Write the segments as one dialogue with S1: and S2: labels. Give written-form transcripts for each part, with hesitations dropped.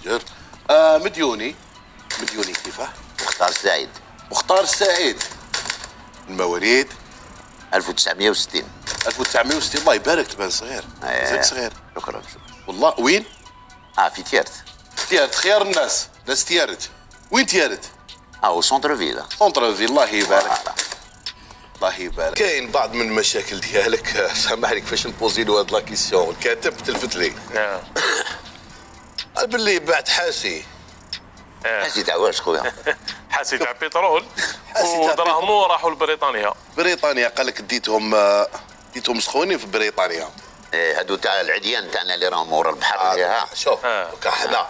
S1: متاجر. مديوني كيفاه؟
S2: مختار السعيد.
S1: مختار السعيد. المواليد
S2: 1960.
S1: 1960. الله يبارك، تبان صغير. مازالك صغير.
S2: شكرا.
S1: والله. وين؟
S2: في تيارت.
S1: تيارت، خيار الناس، ناس تيارت. وين تيارت؟
S2: او سونتر فيلا.
S1: سونتر فيلا. الله يبارك. الله يبارك. كاين بعض من المشاكل ديالك، سامحني كيفاش نبوزي له هاد لا كيسيون. الكاتب تلفت لي. قال باللي بعت حاسي.
S2: حاسي تاع واش خويا؟
S3: حاسي تاع بترول ودراهمو راحوا لبريطانيا.
S1: بريطانيا قال لك ديتهم سخونين في بريطانيا.
S2: هادو تاع العديان تاعنا اللي راهم مورا البحر.
S1: شوف حنا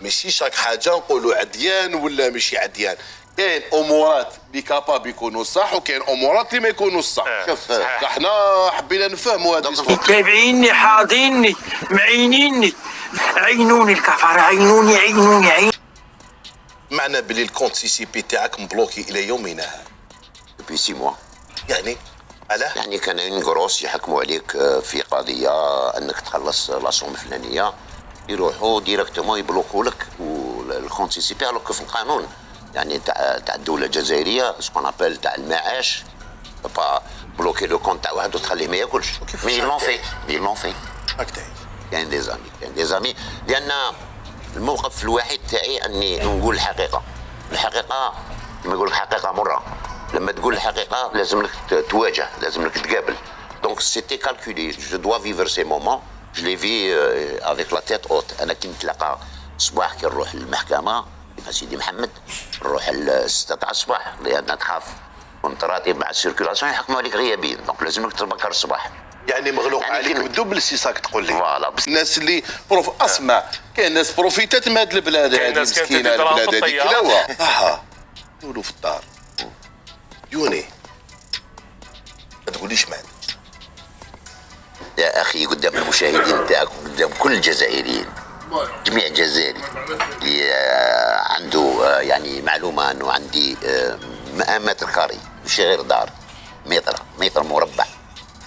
S1: ماشي شاك حاجه نقولوا عديان ولا ماشي عديان. كاين امورات اللي كاباب يكونوا صح، وكاين امورات اللي ما يكونوا صح. شوف احنا حبينا نفهموا هذا.
S4: متابعيني، حاضيني، معينيني، عينوني الكفر، عينوني.
S1: معنى بلي الكونت سي سي بي تاعك مبلوكي الى يومنا هذا.
S2: دبي 6 موا.
S1: يعني علاه؟
S2: يعني كان اون كروس يحكموا عليك في قضيه انك تخلص لاسوم الفلانيه، يروحوا ديريكتومون يبلوكوا لك والكونت سي سي بي. الوغ في القانون يعني تاع الدوله الجزائريه سكون ابل تاع المعاش با بلوكي لو كونت تاع واحد وتخليه ما ياكلش. مي لون في
S1: هكذا.
S2: كاين دي زامي لان الموقف الوحيد تاعي اني نقول الحقيقه كما يقول الحقيقه مره. لما تقول الحقيقه لازم لك تواجه، لازم لك تقابل. دونك سيتي كالكولي، جو دوا فيفر سي مومون، جو لي في افيك لا تيت اوت. انا كي نتلاقى الصباح كي نروح للمحكمه كيف سيدي محمد، نروح ل6 تاع الصباح لان تخاف كنت راتب مع السيركولاسيون يحكموا عليك غيابيا. دونك لازم لك تبكر الصباح.
S1: يعني مغلوق يعني عليك بالدوبل سي ساك تقول لي.
S2: فوالا.
S1: الناس اللي اسمع، كاين ناس بروفيتات من هاد البلاد هذه مسكينه. البلاد هذه كلاوه. يقولوا في الدار يوني ما تقوليش مال.
S2: يا اخي قدام المشاهدين تاعك وقدام كل الجزائريين، جميع الجزائري اللي عنده يعني معلومه انه عندي 100 متر كاري، مش غير دار، متر مربع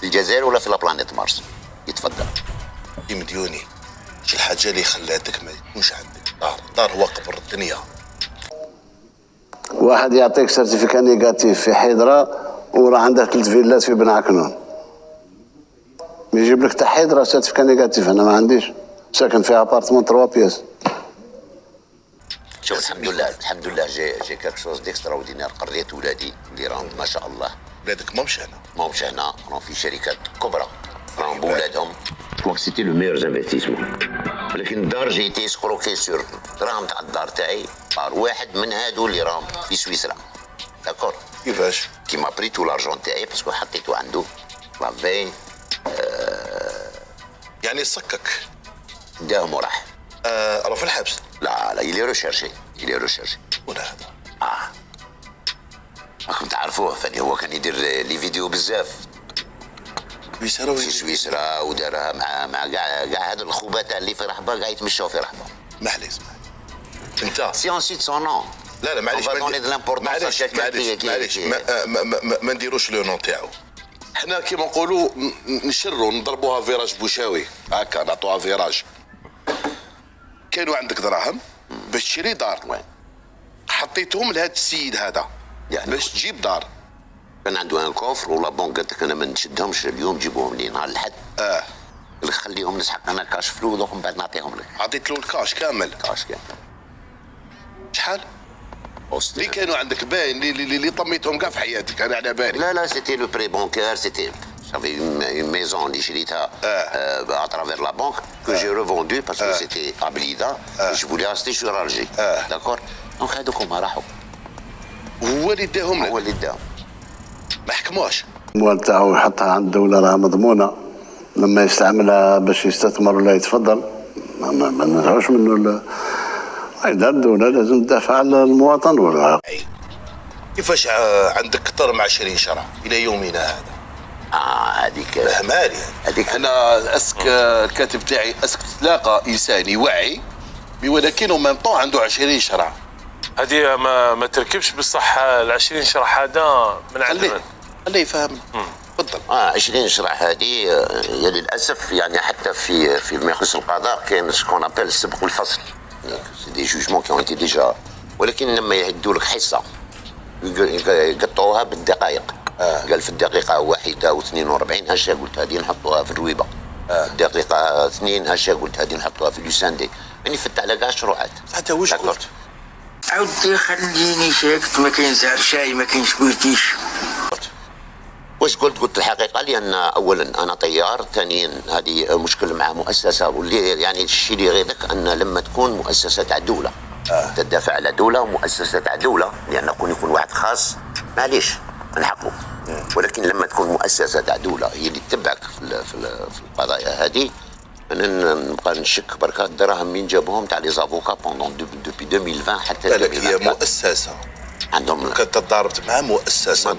S2: في الجزائر ولا في لابلانيت مارس، يتفضل.
S1: مديوني شو الحاجه اللي خلاتك ما يكونش عندك دار هو قبر الدنيا؟
S5: واحد يعطيك سيرتيفيكا نيجاتيف في حيدرة وراه عنده 3 فيلات في بن عكنون، يجيب لك تاع حيدرة سيرتيفيكا نيجاتيف. انا ما عنديش، ساكن في ابارتمون 3 بياس.
S2: شوف الحمد لله جي كالك شوز ديكستراوردينير. قريت ولادي اللي راهم ما شاء الله.
S1: ولادك ماهمش هنا
S2: راهم في شركات كبرى، راهم بولادهم. دونك سيتي لو ميور انفستيسمون. ولكن الدار جيتي اسكروكي سور دراهم تاع الدار تاعي بار واحد من هادو اللي راهم في سويسرا. داكور.
S1: كيفاش؟
S2: كيما بريتو لارجون تاعي باسكو حطيتو عنده لافي.
S1: يعني صكك
S2: داهم وراح.
S1: راه في الحبس؟
S2: لا يلي ريشيرشي.
S1: ولا هذا؟
S2: راكم تعرفوه، فاني هو كان يدير لي فيديو بزاف في سويسرا، ودارها مع كاع هاد الخبثاء اللي في رحبه قاعد يتمشاو في رحبه.
S1: معليش انت
S2: سي اون سيت سون نون.
S1: لا معليش ما نديروش لو نون تاعو. حنا كيما نقولوا نشروا نضربوها فيراج بوشاوي هكا، نعطوها فيراج. كانوا عندك دراهم باش تشري دار، حطيتهم لهذا السيد هذا
S2: يعني
S1: باش تجيب دار.
S2: كان عنده ان كوفر ولا بونك قالت لك انا ما نشدهمش اليوم، جيبوهم لي نهار الحد. قال لك خليهم نسحق انا كاش فلو، دوك من بعد نعطيهم لك.
S1: عطيت له الكاش كامل. شحال؟ اللي كانوا عندك باين اللي طميتهم كاع في حياتك انا على بالي.
S2: لا سيتي لو بري بونكير، سيتي جافي اون ميزون اللي شريتها اترافير لا بانك كو جي ريفوندو باسكو سيتي ابليدا جو فولي ريستي سور الجي. داكور. دونك هذوك هما راحوا.
S1: هو اللي اداهم لك؟
S2: هو اللي اداهم.
S1: ما حكموش.
S5: الاموال تاعو يحطها عند الدوله راه مضمونه، لما يستعملها باش يستثمر ولا يتفضل ما نرجعوش منه. اذا الدوله لازم تدافع على المواطن. ولا
S1: كيفاش عندك كثر من 20 شرع الى يومنا هذا؟
S2: هذيك
S1: مالي هذيك. انا اسك الكاتب تاعي اسك تلاقى انسان يوعي ولكن ميم طون عنده 20 شرع.
S3: هذه ما تركبش بصح. ال20 شرح هذا من عندنا.
S1: خليه يفهم. تفضل.
S2: 20 شرع هذه يا للاسف يعني حتى في ما يخص القضاء كاين سكون ابل السبق والفصل. سي دي جوجمون كي اونتي ديجا، ولكن لما يهدوا لك حصه يقطعوها بالدقائق. قال في الدقيقه 1:42 هاشا قلت هذه نحطوها في الرويبه. الدقيقه 2 هاشا قلت هذه نحطوها في لوساندي. يعني فتح على كاع شروعات.
S1: حتى واش قلت؟
S4: عودي خليني ساكت، ما كاين زهر شاي، ما كاينش بويتيش.
S2: واش قلت الحقيقه، لان اولا انا طيار، ثانيا هذه مشكل مع مؤسسه، واللي يعني الشيء اللي يغيظك ان لما تكون مؤسسه تاع الدوله تدافع على دوله ومؤسسه تاع دوله، لان يكون واحد خاص معليش نحقه، ولكن لما تكون مؤسسه تاع دوله هي اللي تتبعك في القضايا هذه، انا نبقى نشك بركه الدراهم من جابوهم تاع لي زافوكا بوندون دوبي 2020 حتى
S1: بالك هي مؤسسه
S2: عندهم.
S1: كنت تضاربت مع مؤسسه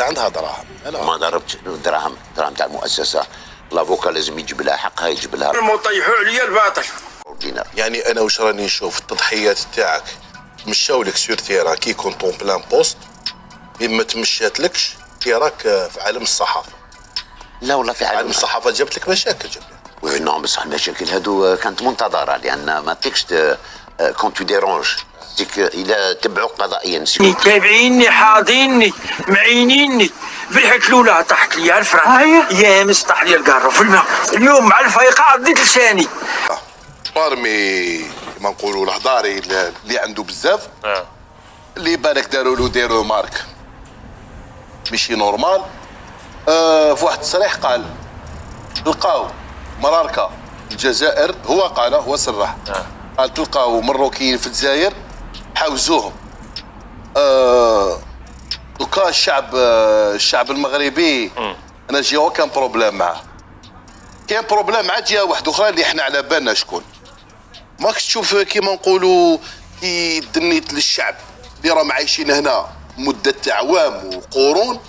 S1: عندها دراهم.
S2: ما ضربت دراهم تاع المؤسسه، لافوكا لازم يجيب لها حقها، يجيب لها.
S4: المطيحوا عليا الباطل.
S1: يعني انا واش راني نشوف التضحيات تاعك مشاو لك سور تيرا كي كنت اون بلان بوست، ما تمشاتلكش كي راك في عالم الصحافه.
S2: لا والله في
S1: عالم الصحافه جابت لك مشاكل.
S2: وي نعم، بصح المشاكل هذو كانت منتظره، لان ما تيكش كون تو ديرونج ديك اذا تبعوك قضائيا.
S4: تابعيني، حاضيني، معينيني. بالحك الاولى طاحت لي الفرا، يا مس طاح لي القاره في الماء. اليوم مع الفايقه عضيت لساني.
S1: بارمي كما نقولوا الهضاري اللي عنده بزاف، اللي بالك داروا مارك ماشي نورمال. في واحد التصريح قال تلقاو مراركه الجزائر، هو صرح قال تلقاو مروكيين في الجزائر حاوزوهم. دوكا الشعب المغربي انا جي اوكان بروبليم معاه. كاين بروبليم مع جهه واحده اخرى اللي احنا على بالنا شكون. ماكش تشوف كيما نقولوا كي دنيت للشعب اللي راهم عايشين هنا مده اعوام وقرون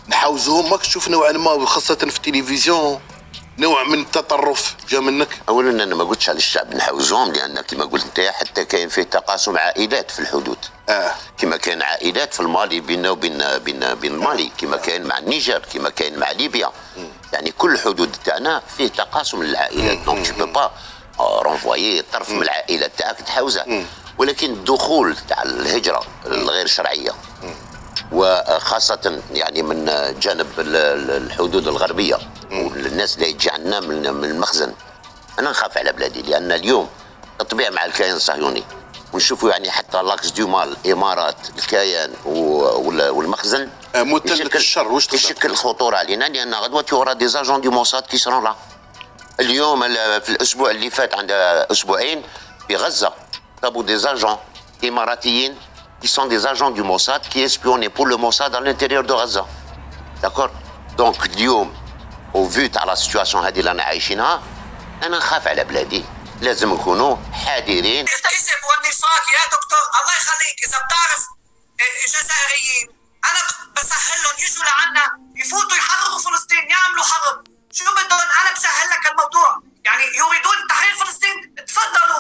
S1: نحاوزوهم. ماكش تشوف نوعا ما خاصه في التلفزيون نوع من التطرف جا منك؟
S2: اولا انا ما قلتش على الشعب نحاوزوهم، لان كما قلت انت حتى كاين فيه تقاسم عائلات في الحدود. كما كاين عائلات في المالي بيننا وبين المالي، كما كاين مع النيجر، كما كاين مع ليبيا. يعني كل الحدود تاعنا فيه تقاسم للعائلات، دونك تو بو با رونفوايي طرف من العائله تاعك تحاوزه. ولكن الدخول تاع الهجره الغير شرعيه وخاصة يعني من جانب الحدود الغربية والناس اللي يجي عندنا من المخزن، أنا نخاف على بلادي، لأن اليوم تطبيع مع الكيان الصهيوني ونشوفوا يعني حتى لاكس دو مال إمارات الكيان والمخزن
S1: متلك الشر واش
S2: يشكل خطورة علينا، لأن غدوة يورا دي زاجون دو موساد كي سرون لا. اليوم في الأسبوع اللي فات عند أسبوعين في غزة طابوا دي زاجون إماراتيين qui sont des agents du Mossad qui espionnaient pour le Mossad à l'intérieur de Gaza. D'accord? Donc اليوم au vu تاع لا سيتواسيون هذه اللي انا عايشينها، انا نخاف على بلادي، لازم نكونوا حذرين.
S6: الكذب والنفاق يا دكتور الله يخليك، اذا بتعرف الجزائريين انا بسهل لهم يجوا لعنا يفوتوا يحرروا فلسطين، يعملوا حرب، شو بدهم؟ انا بسهل لك الموضوع، يعني يريدون تحرير فلسطين، تفضلوا